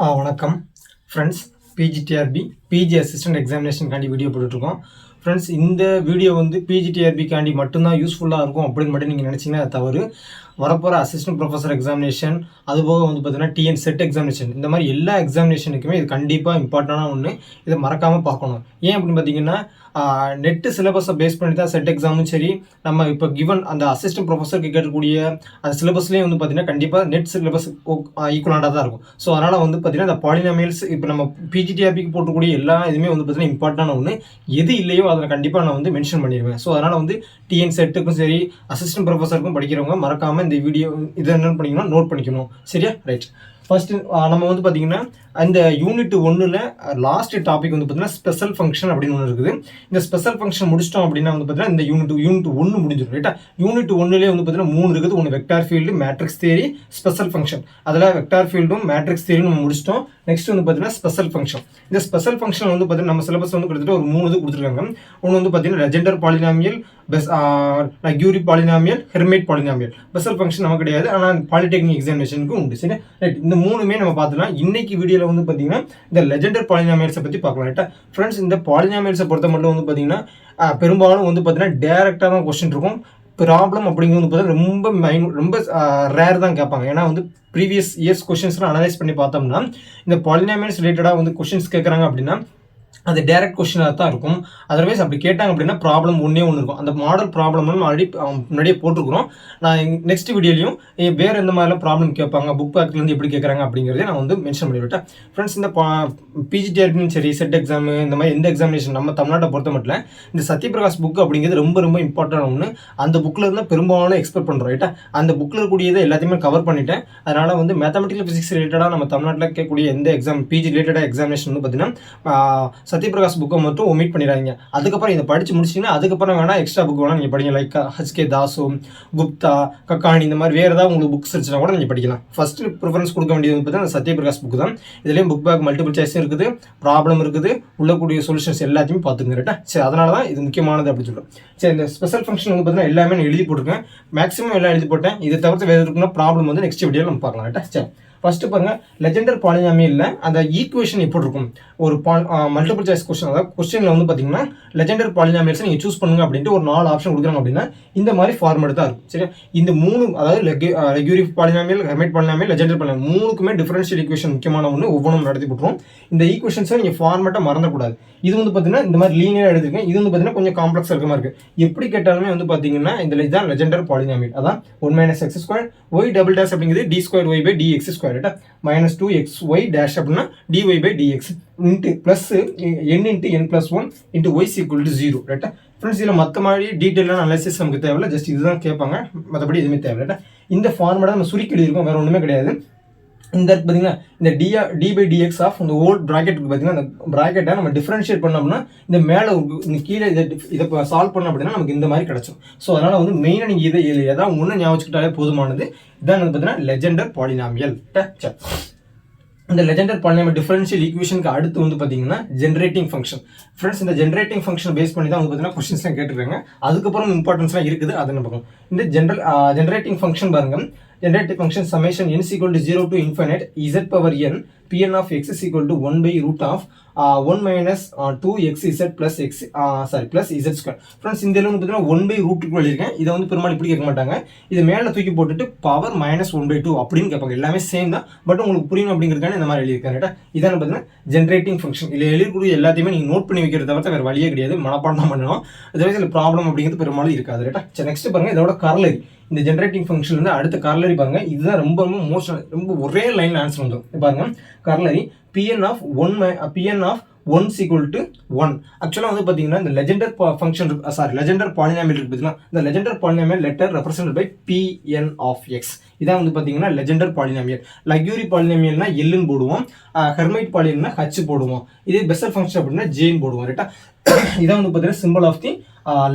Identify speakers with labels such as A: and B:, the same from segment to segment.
A: வணக்கம் friends. PGTRB PG assistant எக்ஸாமினேஷனுக்காண்டி video போட்டுட்ருக்கோம். ஃப்ரெண்ட்ஸ், இந்த வீடியோ வந்து பிஜிடிஆர்பிக்காண்டி மட்டும்தான் யூஸ்ஃபுல்லாக இருக்கும் அப்படின்னு மட்டும் நீங்கள் நினச்சிங்கன்னா அது தவறு. வரப்போகிற அசிஸ்டன்ட் ப்ரொஃபஸர் எக்ஸாமினேஷன், அதுபோக வந்து பார்த்தீங்கன்னா டிஎன் செட் எக்ஸாமினேஷன், இந்த மாதிரி எல்லா எக்ஸாமினேஷனுக்குமே இது கண்டிப்பாக இம்பார்ட்டண்டான ஒன்று. இதை மறக்காமல் பார்க்கணும். ஏன் அப்படின்னு பார்த்தீங்கன்னா, நெட்டு சிலபஸை பேஸ் பண்ணி தான் செட் எக்ஸாமும் சரி, நம்ம இப்போ கிவன் அந்த அசிஸ்டன்ட் ப்ரொஃபஸருக்கு கேட்கக்கூடிய அந்த சிலபஸ்லேயும் வந்து பார்த்தீங்கன்னா கண்டிப்பாக நெட் சிலபஸ் ஈக்குவலாக தான் இருக்கும். ஸோ அதனால் வந்து பார்த்தீங்கன்னா இந்த பாலினாமியல்ஸ் இப்போ நம்ம பிஜிடிஆர்பிக்கு போட்டக்கூடிய எல்லா இதுவுமே வந்து பார்த்தீங்கன்னா இம்பார்ட்டண்டான ஒன்று. எது இல்லையோ அதில் கண்டிப்பாக நான் வந்து மென்ஷன் பண்ணிடுவேன். ஸோ அதனால் வந்து டிஎன் செட்டுக்கும் சரி, அசிஸ்டன்ட் ப்ரொஃபஸருக்கும் படிக்கிறவங்க மறக்காமல் இந்த வீடியோ இதை என்ன பண்ணிக்கணும், நோட் பண்ணிக்கணும். சரியா? ரைட். ஃபர்ஸ்ட் நம்ம வந்து பார்த்தீங்கன்னா அந்த யூனிட் 1ல் லாஸ்ட் டாபிக் வந்து பார்த்தீங்கன்னா ஸ்பெஷல் ஃபங்க்ஷன் அப்படின்னு ஒன்று இருக்குது. இந்த ஸ்பெஷல் ஃபங்க்ஷன் முடிச்சிட்டோம் அப்படின்னா வந்து பார்த்தீங்கன்னா இந்த யூனிட் 1 முடிஞ்சிடும். ரைட்டா? யூனிட் 1லேயே வந்து பார்த்தீங்கன்னா 3 இருக்குது. ஒன்று vector field, matrix theory, special function. அதில் வெக்டார் ஃபீல்டும் மேட்ரிக்ஸ் தியரியும் நம்ம முடிச்சிட்டோம். நெக்ஸ்ட் வந்து பார்த்தீங்கன்னா ஸ்பெஷல் ஃபங்க்ஷன். இந்த ஸ்பெஷல் ஃபங்க்ஷன் வந்து பார்த்தீங்கன்னா நம்ம சிலபஸ் வந்து கிட்டத்தட்ட ஒரு 3 இது கொடுத்துருக்காங்க. ஒன்று வந்து பார்த்தீங்கன்னா Legendre polynomial, Laguerre polynomial, Hermite polynomial. Special function நமக்கு கிடையாது, ஆனால் பாலிடெக்னிக் எக்ஸாமினேஷனுக்கு உண்டு. சரி, ரைட். இந்த 3மே நம்ம பார்த்துலாம். இன்னைக்கு வீடியோவில் வந்து பார்த்தீங்கன்னா இந்த லெஜெண்டர் பாலினாமியல்ஸை பற்றி பார்க்கலாம். ரைட்டா? ஃப்ரெண்ட்ஸ், இந்த பாலினாமியல்ஸை பொறுத்த மட்டும் வந்து பார்த்தீங்கன்னா பெரும்பாலும் வந்து பார்த்தீங்கன்னா டேரெக்டாக தான் கொஸ்டின் இருக்கும். ப்ராப்ளம் அப்படிங்கிறது பார்த்தீங்கன்னா ரொம்ப ரேர் தான் கேட்பாங்க. ஏன்னா வந்து ப்ரீவியஸ் இயர்ஸ் கொஸ்டின்ஸ்லாம் அனலைஸ் பண்ணி பார்த்தோம்னா இந்த பாலினாமியல்ஸ் ரிலேட்டடாக வந்து கொஸ்டின்ஸ் கேட்குறாங்க அப்படின்னா அது டேரக்ட் கொஸ்டினாக தான் இருக்கும். அதர்வைஸ் அப்படி கேட்டாங்க அப்படின்னா ப்ராப்ளம் ஒன்று இருக்கும். அந்த மாடல் ப்ராப்ளம் ஆல்ரெடி முன்னாடியே போட்டிருக்கிறோம். நான் நெக்ஸ்ட் வீடியோலையும் வேறு எந்த மாதிரிலாம் ப்ராப்ளம் கேட்பாங்க, புக் பேக்லேருந்து எப்படி கேட்குறாங்க அப்படிங்கிறதே நான் வந்து மென்ஷன் பண்ணிவிட்டேன். ஃப்ரெண்ட்ஸ், இந்த பிஜிடிஆர்பியும் சரி, செட் எக்ஸாமு, இந்த மாதிரி எந்த எக்ஸாமினேஷன் நம்ம தமிழ்நாட்டை பொறுத்த மட்டும் இந்த சத்யபிரகாஷ் புக் அப்படிங்கிறது ரொம்ப ரொம்ப இம்பார்ட்டன்ட் ஒன்று. அந்த புக்கில் இருந்தால் பெரும்பாலும் எக்ஸ்பெக்ட் பண்ணுறோம். ரைட்டா? அந்த புக்கில் இருக்கக்கூடியதை எல்லாத்தையுமே கவர் பண்ணிட்டேன். அதனால் வந்து மேத்தமெட்டிக்கல் ஃபிசிக்ஸ் ரிலேட்டடாக நம்ம தமிழ்நாட்டில் கேட்கக்கூடிய எந்த எக்ஸாம் பிஜி ரிலேட்டடாக எக்ஸாமினேஷன் வந்து பார்த்தீங்கன்னா சத்யபிரகாஷ் புக்கை மட்டும் ஒமிட் பண்ணிடுறாங்க. அதுக்கப்புறம் இதை படித்து முடிச்சிங்கன்னா அதுக்கப்புறம் வேணால் எக்ஸ்ட்ரா புக் வேணால் நீங்கள் படிங்க. லைக் ஹச்கே தாசு, குப்தா, கக்கானி, இந்த மாதிரி வேறு ஏதாவது உங்களுக்கு புக்ஸ் இருந்துச்சுன்னா கூட நீங்கள் படிக்கலாம். ஃபஸ்ட்டு ப்ரிஃபரன்ஸ் கொடுக்க வேண்டியது பார்த்தீங்கன்னா சத்யபிரகாஷ் புக் தான். இதுலேயும் புக் பேக் மல்டிபிள் சாய்ஸும் இருக்குது, ப்ராப்ளம் இருக்குது, உள்ளக்கூடிய சொல்யூஷன்ஸ் எல்லாத்தையுமே பார்த்துங்க. ரைட்டா? சரி, அதனால தான் இது முக்கியமானது அப்படின்னு சொல்கிறோம். சரி, இந்த ஸ்பெஷல் ஃபங்க்ஷன் வந்து பார்த்தீங்கன்னா எல்லாமே நான் எழுதி போட்டிருக்கேன். மேக்ஸிமம் எல்லாம் எழுதி போட்டேன். இதை தவிர்த்து வேறு இருக்குன்னா ப்ராப்ளம் வந்து நெக்ஸ்ட் வீடியோவில் நம்ம பார்க்கலாம். ரைட்டா? சரி, ஃபர்ஸ்ட் பாருங்க, லெஜெண்டர் பாலினாமியல்ல அந்த ஈக்குவேஷன் எப்படி இருக்கும்? ஒரு மல்டிபிள் சாய்ஸ் கொஸ்டின், அதாவது கொஸ்டின்ல வந்து பார்த்தீங்கன்னா லெஜெண்டர் பாலினாமியல்ஸ் நீங்கள் சூஸ் பண்ணுங்க அப்படின்ட்டு ஒரு 4 ஆப்ஷன் கொடுக்குறாங்க அப்படின்னா இந்த மாதிரி ஃபார்மேட் தான் இருக்கும். சரியா? இந்த 3, அதாவது Laguerre polynomial, Hermite polynomial, Legendre polynomial, 3க்குமே டிஃபரன்ஷியல் ஈக்குவேஷன் முக்கியமான ஒன்று. ஒவ்வொன்றும் நடத்தி போட்டுரும். இந்த ஈக்குவேஷன்ஸை நீங்கள் ஃபார்மேட்டாக மறந்துக்கூடாது. இது வந்து பார்த்தீங்கன்னா இந்த மாதிரி லீனியராக எடுத்துருக்கேன். இது வந்து பார்த்தீங்கன்னா கொஞ்சம் காம்ப்ளெக்ஸ் இருக்க மாதிரி இருக்கு. எப்படி கேட்டாலுமே வந்து பார்த்தீங்கன்னா இந்த இதுதான் லெஜெண்டர் பாலினாமியல். அதான் 1 - x² y டபுள் டேஷ் அப்படிங்கிறது d²y/dx². மைனஸ் 2xy டேஷ் அப்படின்னா dy/dx into plus n × n+1 × y = 0. ரைட்டா? ஃப்ரெண்ட்ஸ், இதில் மற்ற மாதிரி டீட்டெயிலான அனாலிசிஸ் நமக்கு தேவையில்லை. ஜஸ்ட் இதுதான் கேட்பாங்க, மற்றபடி எதுவுமே தேவையில்லை. இந்த ஃபார்முலா நம்ம சுருக்கி எழுதியிருக்கோம், வேறு ஒன்றுமே கிடையாது. இந்த பார்த்தீங்கன்னா இந்த d/dx ஆஃப் இந்த ஹோல் ப்ராக்கெட் பார்த்தீங்கன்னா அந்த ப்ராக்கெட்டை நம்ம டிஃபரன்ஷியேட் பண்ணோம்னா இந்த மேலே இந்த கீழே இதை சால்வ் பண்ணோம் அப்படின்னா நமக்கு இந்த மாதிரி கிடச்சிடும். ஸோ அதனால் வந்து மெயினாக நீங்கள் இதை எதாவது ஒன்று ஞாபகம் வச்சுக்கிட்டாலே போதுமானது. இதான் வந்து பார்த்தீங்கன்னா லெஜெண்டர் பாலினாமியல். இந்த லெஜெண்டர் பாலினாமியல் டிஃபரன்ஷியல் ஈக்குவேஷனுக்கு அடுத்து வந்து பார்த்தீங்கன்னா ஜென்ரேட்டிங் ஃபங்க்ஷன். ஃப்ரெண்ட்ஸ், இந்த ஜென்ரேட்டிங் ஃபங்க்ஷன் பேஸ் பண்ணி தான் வந்து பார்த்தீங்கன்னா கொஸ்டின்ஸ்லாம் கேட்டுருக்காங்க. அதுக்கப்புறம் இம்பார்ட்டன்ஸ்லாம் இருக்குது, அதை நம்ம பார்க்கணும். இந்த ஜென்ரேட்டிங் ஃபங்க்ஷன் பாருங்க. Generative function summation n = 0 to infinite z⁻n Pn of x = 1/√1 - 2xz plus z². Friends, இந்த வந்து பார்த்தீங்கன்னா 1/√க்கு எழுதியிருக்கேன். இதை வந்து பெரும்பாலும் இப்படி கேட்க மாட்டாங்க. இதை மேலே தூக்கி போட்டுட்டு பவர் -1/2 அப்படின்னு கேட்பாங்க. எல்லாமே சேம் தான், பட் உங்களுக்கு புரியணும் அப்படிங்கிறதுக்கான இந்த மாதிரி எழுதியிருக்கேன். ரைட்டா? இதான் பார்த்தீங்கன்னா ஜென்ரேட்டிங் ஃபங்க்ஷன். இதில் எழுதக்கூடிய எல்லாத்தையுமே நீங்கள் நோட் பண்ணி வைக்கிறத தவிர வேறு வழியே கிடையாது, மனப்பாடம் தான் பண்ணணும். அதுவே இதில் ப்ராப்ளம் அப்படிங்கிறது பெரும்பாலும் இருக்காது. ரைட்டா? சரி, நெக்ஸ்ட் பாருங்க, இதோட கர்லரி. இந்த ஜென்ரேட்டிங் ஃபங்க்ஷன் வந்து அடுத்த கர்லரி பாருங்க. இதுதான் ரொம்ப ரொம்ப ஒரே லைன் ஆன்சர் வந்துடும். பாருங்க, கர்லரி Pn of 1 = 1. ஆக்சுவலாக வந்து பார்த்தீங்கன்னா இந்த லெஜெண்டர் ஃபங்க்ஷன் லெஜெண்டர் பாலினாமியல் இருக்கு பார்த்தீங்கன்னா, இந்த Legendre polynomial letter represent by Pn of x. இதான் வந்து பார்த்தீங்கன்னா லெஜெண்டர் பாலினாமியல். லக்யூரி பாலினாமியல்னா எல்லுன்னு போடுவோம், ஹெர்மைட் பாலினாமியல்னா ஹச் போடுவோம். இதே பெசல் ஃபங்க்ஷன் அப்படின்னா ஜேன்னு போடுவோம். ரைட்டா? இதான் வந்து பார்த்தீங்கன்னா சிம்பிள்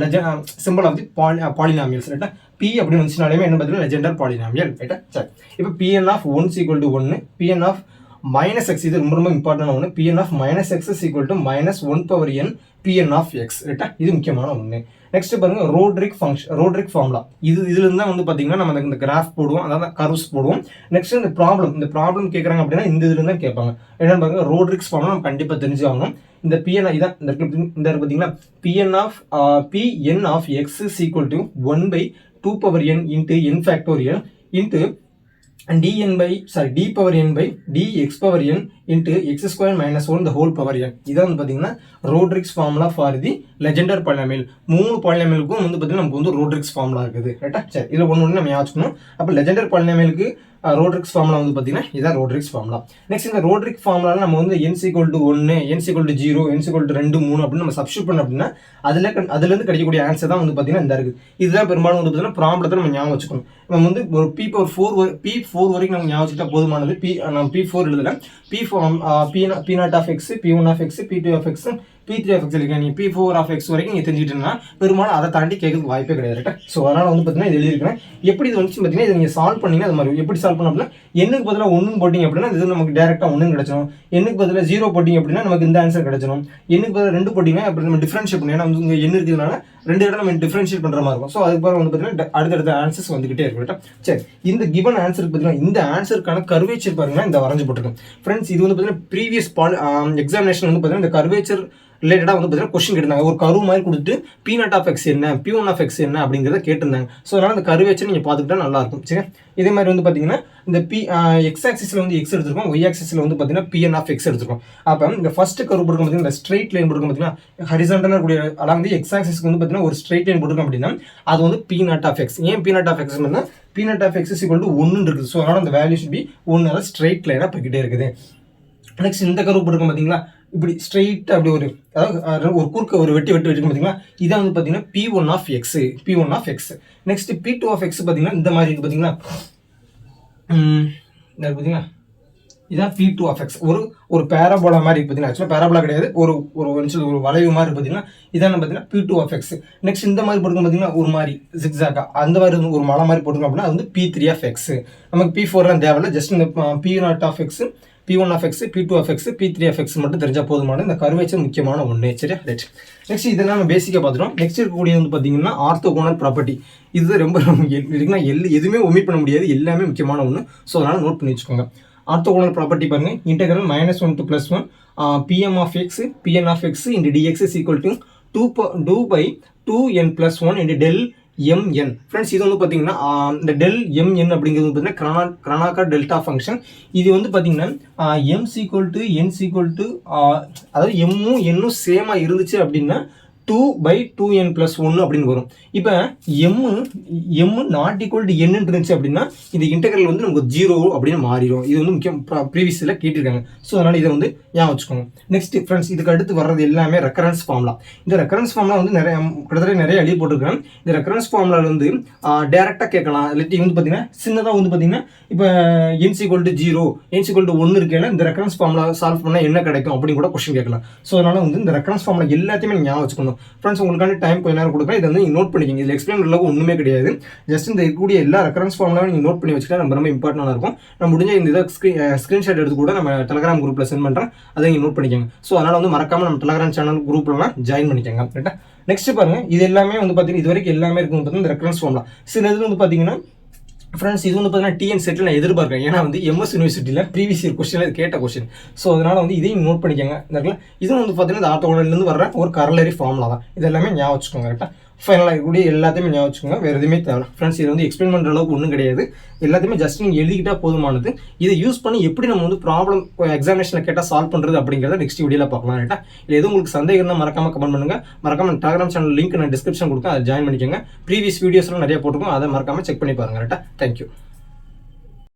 A: ஆஃப் தி பாலினாமியல்ஸ். ரைட்டா? P அப்படின்னு வந்துச்சுனாலுமே என்ன பார்த்தீங்கன்னா லெஜெண்டர் பாலினாமியல். ரைட்டா? சரி, இப்போ Pn of 1 = 1, Pn of minus x, இது ரொம்ப ரொம்ப இம்பார்ட்டன்டான ஒன்று. Pn of minus x is equal to minus 1/n Pn of x, ரைட்டா? இது முக்கியமான ஒன்று. நெக்ஸ்ட் பாருங்க ரோட்ரிக் ஃபார்முலா. இதுல இருந்தா வந்து பாத்தீங்கன்னா நம்ம இந்த கிராஃப் போடுவோம், அதாவது கர்வ்ஸ் போடுவோம். நெக்ஸ்ட் இந்த ப்ராப்ளம் கேட்கறாங்க அப்படின்னா இந்த இதுல இருந்தா கேட்பாங்க. என்னன்னு பாருங்க, ரோட்ரிக்ஸ் ஃபார்முலா நம்ம கண்டிப்பா தெரிஞ்சாகணும். இந்த Pn இதான் இந்த பாத்தீங்கன்னா Pn of x is equal to 1/2n into n factorial into d power n by dx power n into x square minus 1 the whole power n. இதான் வந்து பாத்தீங்கன்னா Rodrigues formula for the Legendre polynomial. 3 பாலினாமியலுக்கும் வந்து பாத்தீங்கன்னா நமக்கு வந்து Rodriguez formula இருக்குது, ரைட்டா? சரி, இதுல ஒன்று நம்ம யோசிக்கணும். அப்போ லெஜெண்டர் பாலினாமியலுக்கு ரோட்ரிக்ஸ் ஃபார்முலா வந்து பாத்தீங்கன்னா இதான் ரோட்ரிக்ஸ் ஃபார்முலா. நெக்ஸ்ட் இந்த ரோட்ரிக் ஃபார்முலால நம்ம வந்து n = 1, n = 0, n = 2, 3 அப்படின்னு நம்ம சப்ஸ்டிட்யூட் பண்ணோம் அப்படின்னா அதுல இருந்து கிடைக்கக்கூடிய ஆன்சர் தான் வந்து பாத்தீங்கன்னா இந்த இருக்குது. இதுதான் பெரும்பாலும் வந்து பாத்தீங்கன்னா ப்ராப்ளத்தை நம்ம ஞாபகம் வச்சுக்கணும். நம்ம வந்து ஒரு P4 வரைக்கும் நம்ம ஞாபகம் வச்சுக்கிட்டா போதுமானது. நம்ம P4 எழுதல, P0 of x, P1 of x, P2 of x, P3 of x இருக்கு. நீ P4 of x வரைக்கும் நீங்க தெரிஞ்சுக்கிட்டீங்கன்னா பெரும்பாலும் அதை தாண்டி கேட்கறதுக்கு வாய்ப்பே கிடையாது. ஸோ அதனால வந்து பார்த்தீங்கன்னா இது எழுதியிருக்கிறேன். எப்படி இது வந்துச்சு பார்த்தீங்கன்னா, இதை நீங்கள் சால்வ் பண்ணீங்கன்னா அது மாதிரி எப்படி சால்வ் பண்ண அப்படின்னா, எண்ணுக்கு பதிலாக 1 போட்டிங்க அப்படின்னா இது நமக்கு டேரெக்டாக 1 கிடைச்சிடும். எண்ணுக்கு பதிலாக 0 போட்டிங்க அப்படின்னா நமக்கு இந்த ஆன்சர் கிடைச்சிடும். எண்ணுக்கு பதிலாக 2 போட்டிங்கன்னா அப்படி நம்ம டிஃபரன்ஷியேட் பண்ணி, ஏன்னா வந்து எண் இருக்கிறதுனால 2 இடம் நம்ம டிஃபரன்ஷியேட் பண்ணுற மாதிரி இருக்கும். ஸோ அதுக்கு பிறகு வந்து பார்த்தீங்கன்னா அடுத்தடுத்த ஆன்சர்ஸ் வந்துகிட்டே இருக்கும். சரி, இந்த கிவன் ஆன்சருக்கு பார்த்தீங்கன்னா இந்த ஆன்சருக்கான கர்வேச்சர் பாருங்கன்னா இந்த வரைஞ்சு போட்டிருக்கோம். ஃப்ரெண்ட்ஸ், இது வந்து பார்த்தீங்கன்னா ப்ரீவியஸ் எக்ஸாமினேஷன் வந்து பார்த்தீங்கன்னா இந்த கர்வேச்சர் ரிலேட்டடாக வந்து பார்த்தீங்கன்னா கொஸ்டின் கேட்டிருந்தாங்க. ஒரு கரு மாதிரி கொடுத்துட்டு P0 of x என்ன, P1 of x என்ன அப்படிங்கிறத கேட்டிருந்தாங்க. ஸோ அதனால் அந்த கருவேச்சர் நீங்கள் பார்த்துக்கிட்டா நல்லாயிருக்கும். சரி, இதே மாதிரி வந்து பார்த்தீங்கன்னா இந்த எக்ஸ் ஆக்சிஸில் வந்து எக்ஸ் எடுத்துருக்கோம், ஒய் ஆக்சிஸில் வந்து பார்த்தீங்கன்னா Pn of x எடுத்துருக்கோம். அப்போ இந்த ஃபர்ஸ்ட் கரு போட்டுருக்கோம் பார்த்தீங்கன்னா, இந்த ஸ்ட்ரெயிட் லைன் போட்டுருக்கோம் பார்த்தீங்கன்னா, ஹரிசாண்டலாக கூடிய அலாங் தி எக்ஸ் ஆக்சிஸ்க்கு வந்து பார்த்தீங்கன்னா ஒரு ஸ்ட்ரெயிட் லைன் போட்டுருக்கோம் அப்படின்னா அது வந்து P0 of x. ஏன் P0 of x அப்படின்னா P0 of x is equal to 1 இருக்குது. ஸோ அதனால் அந்த வேல்யூ ஷுட் பி 1, அதாவது ஸ்ட்ரெயிட் லைனாக போய்கிட்டே இருக்குது. நெக்ஸ்ட் இந்த கரு போட்டுருக்கோம் பார்த்தீங்களா, இப்படி ஸ்ட்ரெயிட் அப்படி அதாவது ஒரு குறுக்க ஒரு வெட்டி பார்த்தீங்கன்னா இதான் வந்து பார்த்தீங்கன்னா P1 of x. Next P2 of x பார்த்தீங்கன்னா இந்த மாதிரி இருக்கு பார்த்தீங்களா, பார்த்தீங்களா இதான் P2 of x. ஒரு பேராபோலா மாதிரி இருக்கு பார்த்தீங்கன்னா, ஆக்சுவலாக பேராபோலா கிடையாது, ஒரு வளைவு மாதிரி பார்த்தீங்கன்னா இதான் பார்த்தீங்கன்னா P2 of x. நெக்ஸ்ட் இந்த மாதிரி போட்டுருக்கோம் பார்த்தீங்கன்னா ஒரு மாதிரி ஜிக்ஸாக்கா அந்த மாதிரி ஒரு மலை மாதிரி போட்டுருக்கோம் அப்படின்னா அது வந்து P3 of x. நமக்கு P4 தேவையில்லை, ஜஸ்ட் இந்த P0 of x, P1 of x, P2 of x, P3 of x மட்டும் தெரிஞ்சா போதுமான. இந்த கர்வேச்சர் முக்கியமான ஒன்று. சரியா, ரைட். நெக்ஸ்ட் இதெல்லாம் நம்ம பேசிக்காக பார்த்துட்டோம். நெக்ஸ்ட் இருக்கக்கூடிய வந்து பார்த்தீங்கன்னா ஆர்த்தோகோனல் ப்ராப்பர்ட்டி. இது ரொம்ப இருக்குன்னா எதுவுமே ஒமிட் பண்ண முடியாது, எல்லாமே முக்கியமான ஒன்று. ஸோ அதனால் நோட் பண்ணி வச்சுக்கோங்க. ஆர்த்தோகோனல் ப்ராப்பர்ட்டி பாருங்க, integral -1 to +1 Pm of x Pn of x into dx is equal to 2/2n + 1 into del mn. Friends, இது வந்து பார்த்தீங்கன்னா இந்த del mn அப்படிங்கிறது பார்த்தீங்கன்னா கிரானாக்கர் டெல்டா ஃபங்க்ஷன். இது வந்து பார்த்தீங்கன்னா m = n அதாவது m-ம் n-ம் சேமாக இருந்துச்சு அப்படின்னா 2/2n + 1 அப்படின்னு வரும். இப்போ m not equal to n இருந்துச்சு அப்படின்னா இந்த இன்டெக்ரல் வந்து நமக்கு 0 அப்படின்னு மாறிடும். இது வந்து முக்கியம், ப்ரீவியஸில் கேட்டிருக்காங்க. ஸோ அதனால் இதை வந்து ஏன் வச்சுக்கோங்க. நெக்ஸ்ட் ஃப்ரெண்ட்ஸ், இதுக்கு அடுத்து வர்றது எல்லாமே ரெக்கரன்ஸ் ஃபார்முலா. இந்த ரெக்கரன்ஸ் ஃபார்முலா வந்து கிட்டத்தட்ட நிறைய எழுதி போட்டிருக்கேன். இந்த ரெக்கரன்ஸ் ஃபார்முலா வந்து டேரெக்டாக கேட்கலாம், இல்லாட்டி வந்து பார்த்தீங்கன்னா சின்னதாக வந்து பார்த்தீங்கன்னா இப்போ n = 0, n = 1 இருக்கையில இந்த ரெக்கரன்ஸ் ஃபார்முலா சால்வ் பண்ணால் என்ன கிடைக்கும் அப்படின்னு கூட கொஸ்டின் கேட்கலாம். ஸோ அதனால் வந்து இந்த ரெக்கரன்ஸ் ஃபார்முலா எல்லாத்தையுமே ஞாபகம் வச்சுக்கணும். ஃப்ரெண்ட்ஸ், உங்களுக்கான டைம் கொஞ்ச நேரம் கொடுக்குறேன், இதை வந்து நீங்கள் நோட் பண்ணிக்கிங்க. இதில் எக்ஸ்பிளைன் அளவுக்கு ஒன்றுமே கிடையாது. ஜஸ்ட் இந்த இருக்கக்கூடிய எல்லா ரெக்கரன்ஸ் ஃபார்முலாவும் நீங்கள் நோட் பண்ணி வச்சுக்கிட்டா ரொம்ப இம்பார்ட்டண்டாக இருக்கும். நம்ம முடிஞ்ச இந்த இதை ஸ்க்ரீன்ஷாட் எடுத்து கூட நம்ம டெலகிராம் குரூப்பில் சென்ட் பண்ணுறேன், அதை நீங்கள் நோட் பண்ணிக்கோங்க. ஸோ அதனால் வந்து மறக்காமல் நம்ம டெலகிராம் சேனல் குரூப்லாம் ஜாயின் பண்ணிக்கோங்க. ரைட்டா, நெக்ஸ்ட் பாருங்க, இது எல்லாமே வந்து பார்த்தீங்கன்னா இது வரைக்கும் எல்லாமே இருக்கும் பார்த்தீங்கன்னா இந்த ரெக்கரன்ஸ் ஃபார்முலா. சில இது வந்து பார்த்தீங்கன்னா ஃப்ரெண்ட்ஸ், இது வந்து பார்த்தீங்கன்னா டிஎன் செட்டில் நான் எதிர்பார்க்குறேன். ஏன்னா வந்து எம்எஸ் யூனிவர்சிட்டியில் ப்ரீவியஸ் இயர் கொஸ்டின் இது கேட்ட கொஸ்டின். ஸோ அதனால் வந்து இதையும் நோட் பண்ணிக்கோங்க. இதுவும் வந்து பார்த்தீங்கன்னா இந்த ஆர்த்தோகோனல்லேருந்து வர்ற ஒரு கரலரி ஃபார்முலா தான். இது எல்லாமே ஞாபகம் வச்சுக்கோங்க. கரெக்டாக ஃபைனலாக இருக்கக்கூடிய எல்லாத்தையுமே ஞாபகம் வச்சுக்கோங்க. வேறு எதுவுமே தேவை ஃப்ரெண்ட்ஸ். இது வந்து எக்ஸ்பிளைன் பண்ணுற அளவுக்கு ஒன்றும் கிடையாது. எல்லாத்தையுமே ஜஸ்ட் நீங்கள் எழுதிக்கிட்டால் போதுமானது. இதை யூஸ் பண்ணி எப்படி நம்ம வந்து ப்ராப்ளம் எக்ஸாமினேஷனில் கேட்டால் சால்வ் பண்ணுறது அப்படிங்கிறத நெக்ஸ்ட் வீடியோவில் பார்க்கலாம். ரைட்டா, இல்லை எதுவும் உங்களுக்கு சந்தேகம் இருந்தால் மறக்காமல் கமெண்ட் பண்ணுங்கள். மறக்காமல் டெலகிராம் சேனல் லிங்க் நான் டிஸ்கிரிப்ஷன் கொடுத்தேன், அதை ஜாயின் பண்ணிக்கோங்க. ப்ரீவியஸ் வீடியோஸ்லாம் நிறைய போட்டுருக்கோம், அதை மறக்காமல் செக் பண்ணி பாருங்கள். ரைட்டா, தேங்க்யூ.